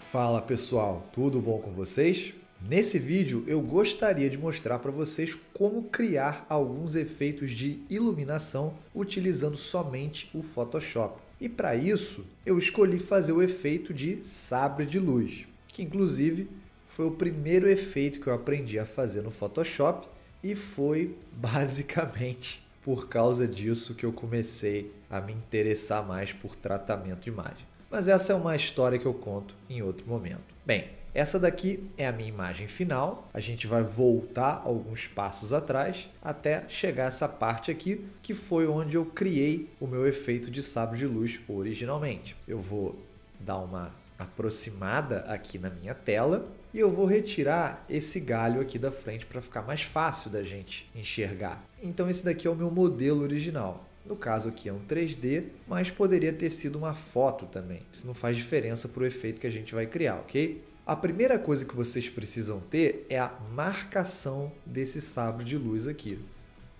Fala pessoal, tudo bom com vocês? Nesse vídeo eu gostaria de mostrar para vocês como criar alguns efeitos de iluminação utilizando somente o Photoshop. E para isso eu escolhi fazer o efeito de sabre de luz, que inclusive foi o primeiro efeito que eu aprendi a fazer no Photoshop e foi basicamente por causa disso que eu comecei a me interessar mais por tratamento de imagem. Mas essa é uma história que eu conto em outro momento. Bem, essa daqui é a minha imagem final. A gente vai voltar alguns passos atrás até chegar a essa parte aqui, que foi onde eu criei o meu efeito de sabre de luz originalmente. Eu vou dar uma aproximada aqui na minha tela e eu vou retirar esse galho aqui da frente para ficar mais fácil da gente enxergar. Então esse daqui é o meu modelo original. No caso aqui é um 3D, mas poderia ter sido uma foto também. Isso não faz diferença para o efeito que a gente vai criar, ok? A primeira coisa que vocês precisam ter é a marcação desse sabre de luz aqui.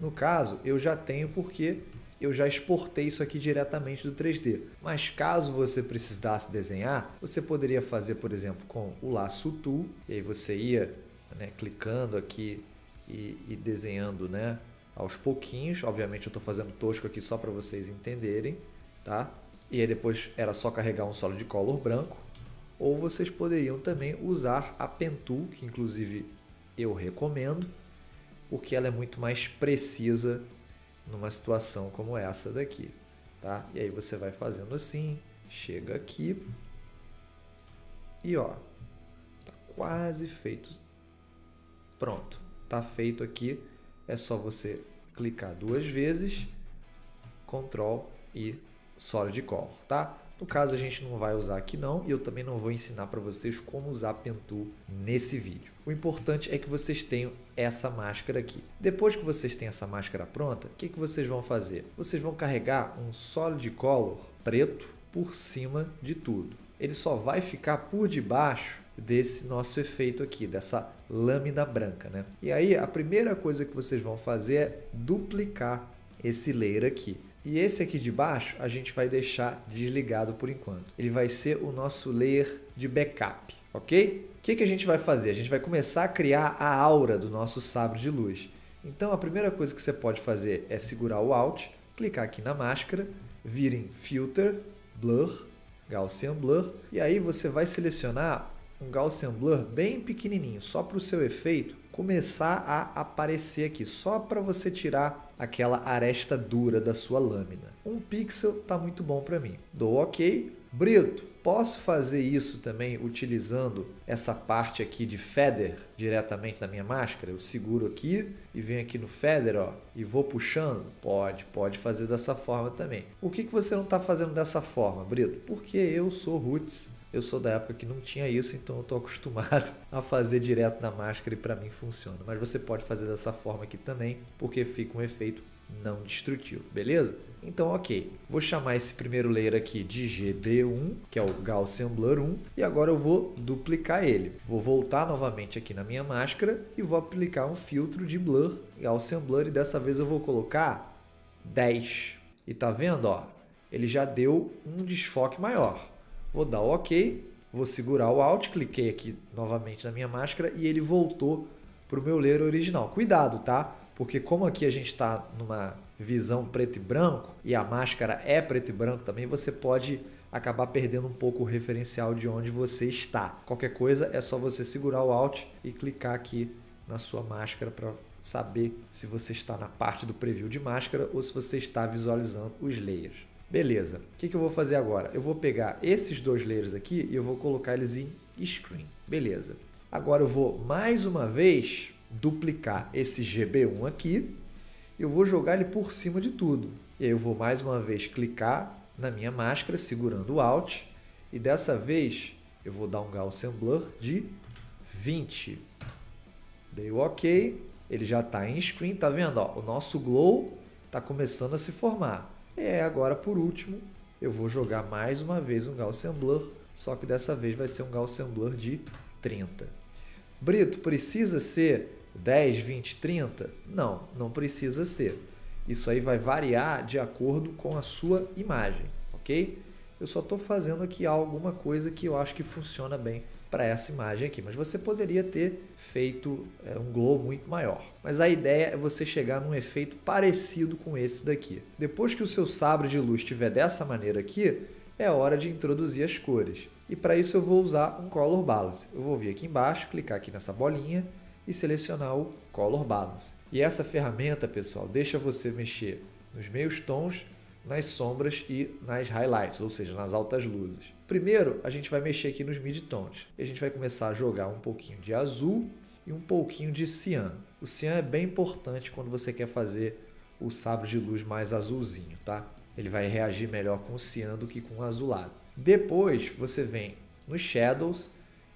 No caso, eu já tenho porque eu já exportei isso aqui diretamente do 3D. Mas caso você precisasse desenhar, você poderia fazer, por exemplo, com o laço tool. E aí você ia, clicando aqui e desenhando, aos pouquinhos. Obviamente eu estou fazendo tosco aqui só para vocês entenderem, tá? E aí depois era só carregar um solid color branco. Ou vocês poderiam também usar a Pen Tool, que inclusive eu recomendo, porque ela é muito mais precisa numa situação como essa daqui, tá? E aí você vai fazendo assim, chega aqui e ó, tá quase feito. Pronto, tá feito aqui. É só você clicar duas vezes, Ctrl e Solid Color, tá? No caso a gente não vai usar aqui não, e eu também não vou ensinar para vocês como usar a Pen Tool nesse vídeo. O importante é que vocês tenham essa máscara aqui. Depois que vocês têm essa máscara pronta, o que vocês vão fazer? Vocês vão carregar um Solid Color preto por cima de tudo. Ele só vai ficar por debaixo desse nosso efeito aqui, dessa lâmina branca, E aí a primeira coisa que vocês vão fazer é duplicar esse layer aqui. E esse aqui de baixo a gente vai deixar desligado por enquanto. Ele vai ser o nosso layer de backup, ok? O que a gente vai fazer? A gente vai começar a criar a aura do nosso sabre de luz. Então a primeira coisa que você pode fazer é segurar o Alt, clicar aqui na máscara, vir em Filter, Blur, Gaussian Blur, e aí você vai selecionar um Gaussian Blur bem pequenininho, só para o seu efeito começar a aparecer aqui, só para você tirar aquela aresta dura da sua lâmina. 1 pixel está muito bom para mim. Dou OK. Brito, posso fazer isso também utilizando essa parte aqui de feather diretamente na minha máscara? Eu seguro aqui e venho aqui no feather, ó, e vou puxando? Pode fazer dessa forma também. Por que você não está fazendo dessa forma, Brito? Porque eu sou roots. Eu sou da época que não tinha isso, então eu estou acostumado a fazer direto na máscara e para mim funciona. Mas você pode fazer dessa forma aqui também, porque fica um efeito não destrutivo, beleza? Então, ok. Vou chamar esse primeiro layer aqui de GB1, que é o Gaussian Blur 1, e agora eu vou duplicar ele. Vou voltar novamente aqui na minha máscara e vou aplicar um filtro de Blur, Gaussian Blur, e dessa vez eu vou colocar 10. E tá vendo, ó? Ele já deu um desfoque maior. Vou dar OK, vou segurar o Alt, cliquei aqui novamente na minha máscara e ele voltou para o meu layer original. Cuidado, tá? Porque como aqui a gente está numa visão preto e branco e a máscara é preto e branco também, você pode acabar perdendo um pouco o referencial de onde você está. Qualquer coisa é só você segurar o Alt e clicar aqui na sua máscara para saber se você está na parte do preview de máscara ou se você está visualizando os layers. Beleza, o que eu vou fazer agora? Eu vou pegar esses dois layers aqui e eu vou colocar eles em Screen. Beleza. Agora eu vou mais uma vez duplicar esse GB1 aqui e eu vou jogar ele por cima de tudo. E aí eu vou mais uma vez clicar na minha máscara segurando o Alt e dessa vez eu vou dar um Gaussian Blur de 20. Dei o OK, ele já está em Screen, tá vendo? Ó, o nosso glow está começando a se formar. Agora por último, eu vou jogar mais uma vez um Gaussian Blur, só que dessa vez vai ser um Gaussian Blur de 30. Brito, precisa ser 10, 20, 30? Não, não precisa ser. Isso aí vai variar de acordo com a sua imagem, ok? Eu só estou fazendo aqui alguma coisa que eu acho que funciona bem para essa imagem aqui, mas você poderia ter feito um glow muito maior. Mas a ideia é você chegar num efeito parecido com esse daqui. Depois que o seu sabre de luz estiver dessa maneira aqui, é hora de introduzir as cores. E para isso eu vou usar um Color Balance. Eu vou vir aqui embaixo, clicar aqui nessa bolinha e selecionar o Color Balance. E essa ferramenta, pessoal, deixa você mexer nos meios tons, nas sombras e nas highlights, ou seja, nas altas luzes. Primeiro, a gente vai mexer aqui nos mid-tones. E a gente vai começar a jogar um pouquinho de azul e um pouquinho de cian. O cian é bem importante quando você quer fazer o sabre de luz mais azulzinho, tá? Ele vai reagir melhor com o cian do que com o azulado. Depois, você vem nos shadows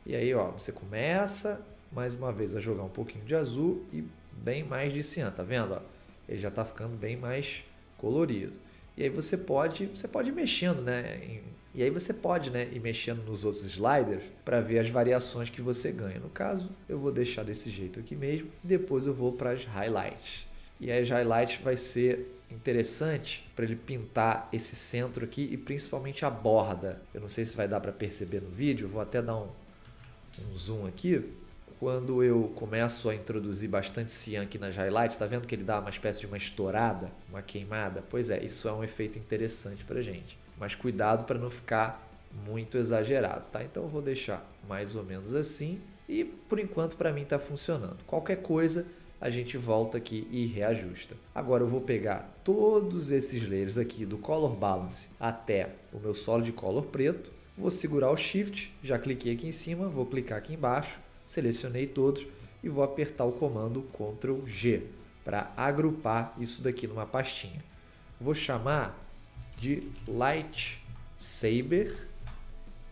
e aí, ó, você começa mais uma vez a jogar um pouquinho de azul e bem mais de cian, tá vendo? Ó? Ele já está ficando bem mais colorido. E aí você pode ir mexendo, né? E aí você pode, né, ir mexendo nos outros sliders para ver as variações que você ganha. No caso, eu vou deixar desse jeito aqui mesmo. Depois eu vou para as highlights. E as highlights vai ser interessante para ele pintar esse centro aqui e principalmente a borda. Eu não sei se vai dar para perceber no vídeo, vou até dar um zoom aqui. Quando eu começo a introduzir bastante cian aqui nas highlights, tá vendo que ele dá uma espécie de uma estourada, uma queimada? Pois é, isso é um efeito interessante pra gente. Mas cuidado para não ficar muito exagerado, tá? Então eu vou deixar mais ou menos assim e por enquanto para mim está funcionando. Qualquer coisa a gente volta aqui e reajusta. Agora eu vou pegar todos esses layers aqui do Color Balance até o meu Solid Color preto, vou segurar o Shift, já cliquei aqui em cima, vou clicar aqui embaixo, selecionei todos e vou apertar o comando Ctrl G para agrupar isso daqui numa pastinha. Vou chamar de Light Saber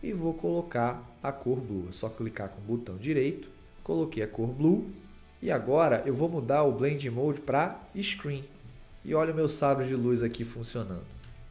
e vou colocar a cor Blue. É só clicar com o botão direito, coloquei a cor Blue e agora eu vou mudar o Blend Mode para Screen. E olha o meu sabre de luz aqui funcionando.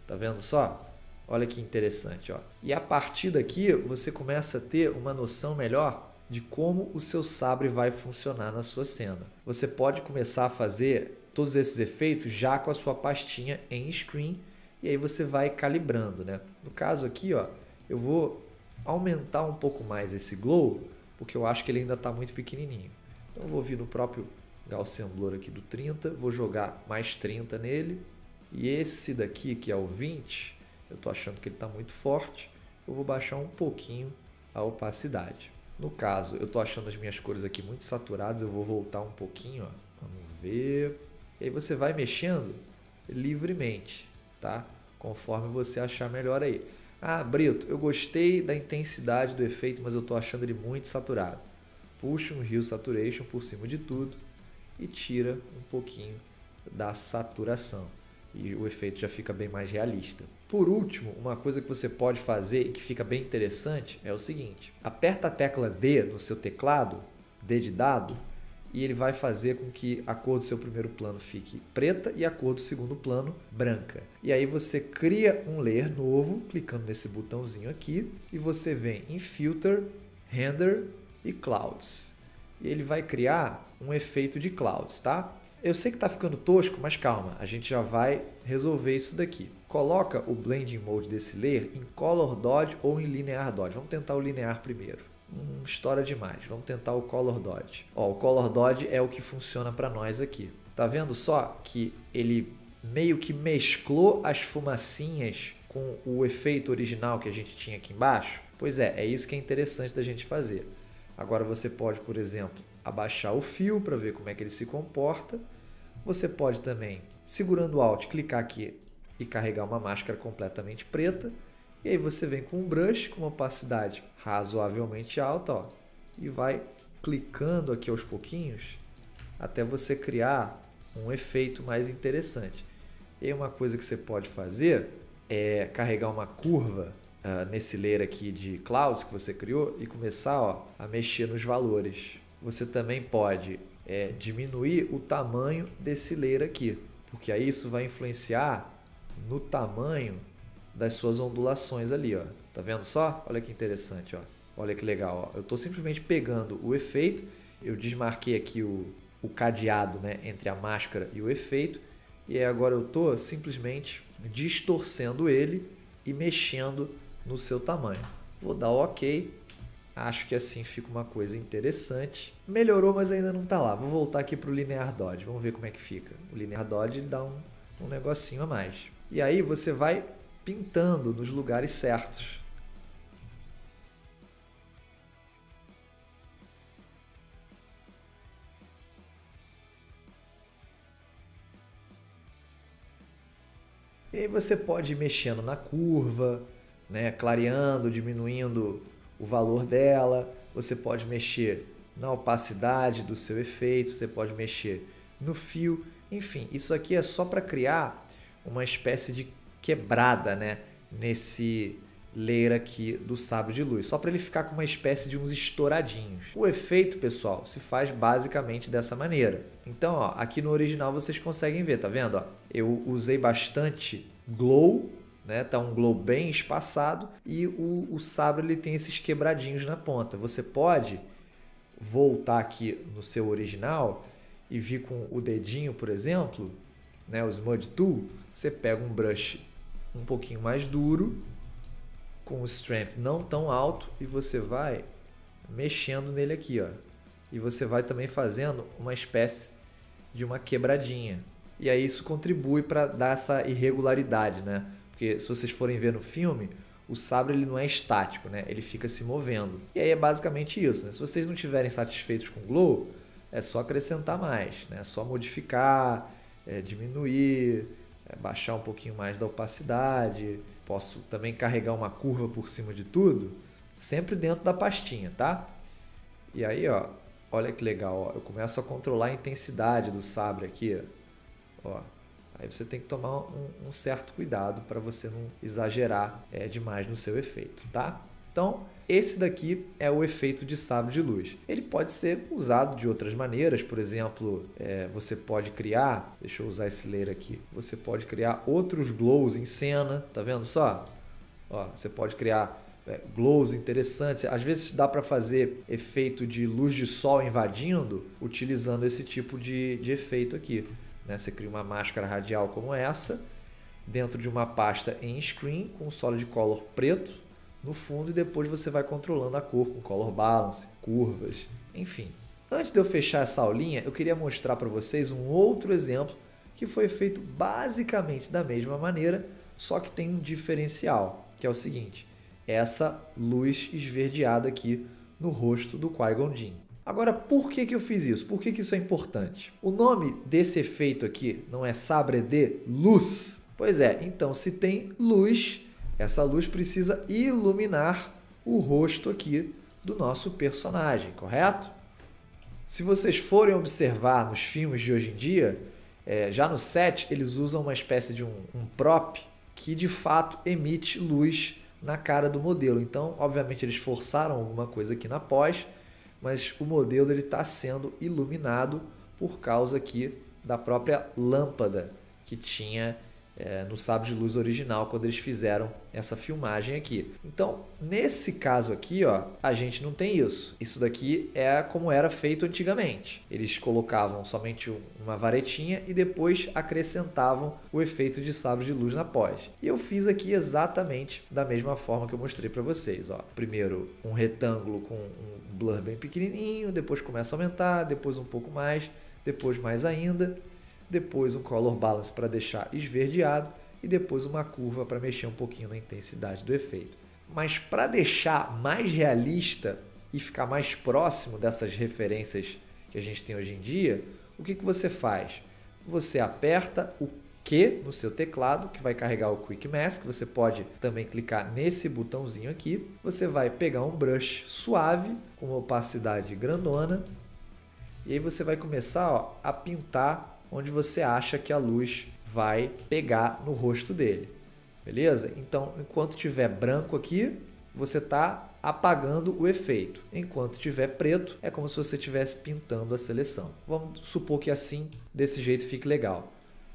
Tá vendo só? Olha que interessante, ó. E a partir daqui você começa a ter uma noção melhor de como o seu sabre vai funcionar na sua cena. Você pode começar a fazer todos esses efeitos já com a sua pastinha em Screen e aí você vai calibrando, né? No caso aqui, ó, eu vou aumentar um pouco mais esse glow porque eu acho que ele ainda está muito pequenininho. Então eu vou vir no próprio Gaussian Blur aqui do 30, vou jogar mais 30 nele e esse daqui que é o 20, eu estou achando que ele está muito forte, eu vou baixar um pouquinho a opacidade. No caso, eu estou achando as minhas cores aqui muito saturadas, eu vou voltar um pouquinho, ó. Vamos ver. E aí você vai mexendo livremente, tá? Conforme você achar melhor aí. Ah, Brito, eu gostei da intensidade do efeito, mas eu estou achando ele muito saturado. Puxa um Hue Saturation por cima de tudo e tira um pouquinho da saturação. E o efeito já fica bem mais realista. Por último, uma coisa que você pode fazer e que fica bem interessante é o seguinte. Aperta a tecla D no seu teclado, D de dado, e ele vai fazer com que a cor do seu primeiro plano fique preta e a cor do segundo plano branca. E aí você cria um layer novo, clicando nesse botãozinho aqui, e você vem em Filter, Render e Clouds. E ele vai criar um efeito de clouds, tá? Eu sei que está ficando tosco, mas calma, a gente já vai resolver isso daqui. Coloca o Blending Mode desse layer em Color Dodge ou em Linear Dodge. Vamos tentar o Linear primeiro. Estoura demais, vamos tentar o Color Dodge. Ó, o Color Dodge é o que funciona para nós aqui. Tá vendo só que ele meio que mesclou as fumacinhas com o efeito original que a gente tinha aqui embaixo? Pois é isso que é interessante da gente fazer. Agora você pode, por exemplo, abaixar o fio para ver como é que ele se comporta. Você pode também, segurando o Alt, clicar aqui e carregar uma máscara completamente preta. E aí você vem com um brush com uma opacidade razoavelmente alta, ó, e vai clicando aqui aos pouquinhos até você criar um efeito mais interessante. E aí uma coisa que você pode fazer é carregar uma curva nesse layer aqui de clouds que você criou e começar, ó, a mexer nos valores. Você também pode diminuir o tamanho desse layer aqui, porque aí isso vai influenciar no tamanho das suas ondulações ali, ó. Tá vendo só? Olha que interessante, ó. Olha que legal, ó. Eu estou simplesmente pegando o efeito, eu desmarquei aqui o cadeado, né, entre a máscara e o efeito, e agora eu estou simplesmente distorcendo ele e mexendo no seu tamanho. Vou dar OK. Acho que assim fica uma coisa interessante. Melhorou, mas ainda não está lá. Vou voltar aqui para o Linear Dodge. Vamos ver como é que fica. O Linear Dodge dá um negocinho a mais. E aí você vai pintando nos lugares certos. E aí você pode ir mexendo na curva, né, clareando, diminuindo o valor dela. Você pode mexer na opacidade do seu efeito, você pode mexer no fio. Enfim, isso aqui é só para criar uma espécie de quebrada, né, nesse layer aqui do sabre de luz, só para ele ficar com uma espécie de uns estouradinhos. O efeito, pessoal, se faz basicamente dessa maneira. Então, ó, aqui no original vocês conseguem ver, tá vendo? Ó, eu usei bastante glow, né? Tá um glow bem espaçado e o sabre ele tem esses quebradinhos na ponta. Você pode voltar aqui no seu original e vir com o dedinho, por exemplo, né, o Smudge Tool, você pega um brush um pouquinho mais duro, com o strength não tão alto, e você vai mexendo nele aqui, ó. E você vai também fazendo uma espécie de uma quebradinha. E aí isso contribui para dar essa irregularidade, né? Porque se vocês forem ver no filme, o sabre ele não é estático, né? Ele fica se movendo. E aí é basicamente isso, né? Se vocês não estiverem satisfeitos com o glow, é só acrescentar mais, né? É só modificar, diminuir, baixar um pouquinho mais da opacidade. Posso também carregar uma curva por cima de tudo, sempre dentro da pastinha, tá? E aí, ó, olha que legal, ó, eu começo a controlar a intensidade do sabre aqui, ó. Aí você tem que tomar um certo cuidado para você não exagerar demais no seu efeito, tá? Então, esse daqui é o efeito de sabre de luz. Ele pode ser usado de outras maneiras, por exemplo, você pode criar, deixa eu usar esse layer aqui, você pode criar outros glows em cena, tá vendo só? Ó, você pode criar glows interessantes, às vezes dá para fazer efeito de luz de sol invadindo, utilizando esse tipo de efeito aqui. Né? Você cria uma máscara radial como essa, dentro de uma pasta em screen, com solid color preto, no fundo, e depois você vai controlando a cor com color balance, curvas, enfim. Antes de eu fechar essa aulinha, eu queria mostrar para vocês um outro exemplo que foi feito basicamente da mesma maneira, só que tem um diferencial, que é o seguinte, essa luz esverdeada aqui no rosto do Qui-Gon Jinn. Agora, por que eu fiz isso? Por que isso é importante? O nome desse efeito aqui não é sabre de luz? Pois é, então se tem luz, essa luz precisa iluminar o rosto aqui do nosso personagem, correto? Se vocês forem observar nos filmes de hoje em dia, já no set eles usam uma espécie de um prop que de fato emite luz na cara do modelo. Então, obviamente, eles forçaram alguma coisa aqui na pós, mas o modelo está sendo iluminado por causa aqui da própria lâmpada que tinha no sabre de luz original quando eles fizeram essa filmagem aqui. Então, nesse caso aqui, ó, a gente não tem isso. Isso daqui é como era feito antigamente. Eles colocavam somente uma varetinha e depois acrescentavam o efeito de sabre de luz na pós. E eu fiz aqui exatamente da mesma forma que eu mostrei para vocês. Ó. Primeiro um retângulo com um blur bem pequenininho, depois começa a aumentar, depois um pouco mais, depois mais ainda, depois um color balance para deixar esverdeado e depois uma curva para mexer um pouquinho na intensidade do efeito. Mas para deixar mais realista e ficar mais próximo dessas referências que a gente tem hoje em dia, o que você faz? Você aperta o Q no seu teclado, que vai carregar o Quick Mask. Você pode também clicar nesse botãozinho aqui. Você vai pegar um brush suave, com uma opacidade grandona, e aí você vai começar, ó, a pintar onde você acha que a luz vai pegar no rosto dele, beleza? Então, enquanto tiver branco aqui, você está apagando o efeito. Enquanto tiver preto, é como se você estivesse pintando a seleção. Vamos supor que assim, desse jeito, fique legal.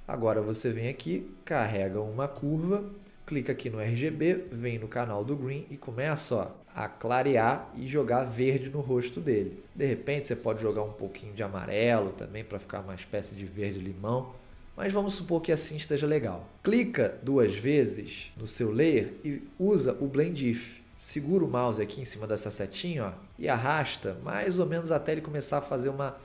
Agora você vem aqui, carrega uma curva, clica aqui no RGB, vem no canal do Green e começa, ó, a clarear e jogar verde no rosto dele. De repente você pode jogar um pouquinho de amarelo também para ficar uma espécie de verde limão, mas vamos supor que assim esteja legal. Clica 2 vezes no seu layer e usa o Blend If. Segura o mouse aqui em cima dessa setinha, ó, e arrasta mais ou menos até ele começar a fazer uma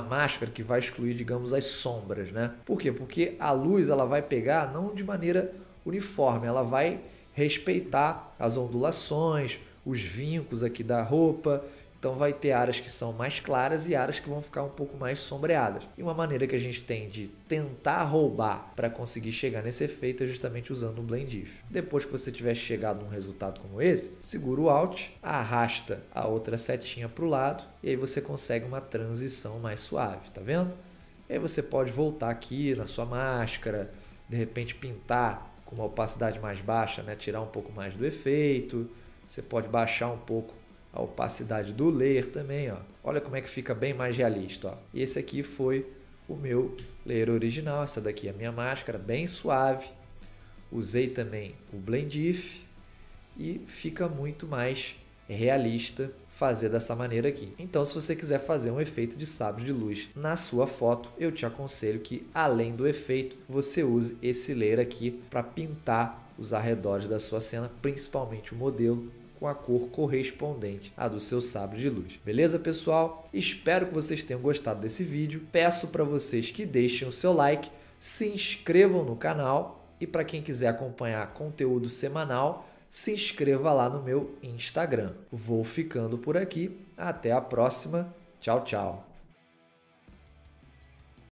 máscara que vai excluir, digamos, as sombras, né? Por quê? Porque a luz ela vai pegar não de maneira uniforme, ela vai respeitar as ondulações, os vincos aqui da roupa. Então vai ter áreas que são mais claras e áreas que vão ficar um pouco mais sombreadas. E uma maneira que a gente tem de tentar roubar para conseguir chegar nesse efeito é justamente usando o Blend If. Depois que você tiver chegado num resultado como esse, segura o Alt, arrasta a outra setinha para o lado e aí você consegue uma transição mais suave, tá vendo? E aí você pode voltar aqui na sua máscara, de repente pintar com uma opacidade mais baixa, né? Tirar um pouco mais do efeito. Você pode baixar um pouco a opacidade do layer também, ó. Olha como é que fica bem mais realista, ó. E esse aqui foi o meu layer original, essa daqui é a minha máscara, bem suave. Usei também o Blend If e fica muito mais realista fazer dessa maneira aqui. Então, se você quiser fazer um efeito de sabre de luz na sua foto, eu te aconselho que, além do efeito, você use esse layer aqui para pintar os arredores da sua cena, principalmente o modelo, com a cor correspondente à do seu sabre de luz. Beleza, pessoal? Espero que vocês tenham gostado desse vídeo. Peço para vocês que deixem o seu like, se inscrevam no canal e para quem quiser acompanhar conteúdo semanal, se inscreva lá no meu Instagram. Vou ficando por aqui. Até a próxima. Tchau, tchau.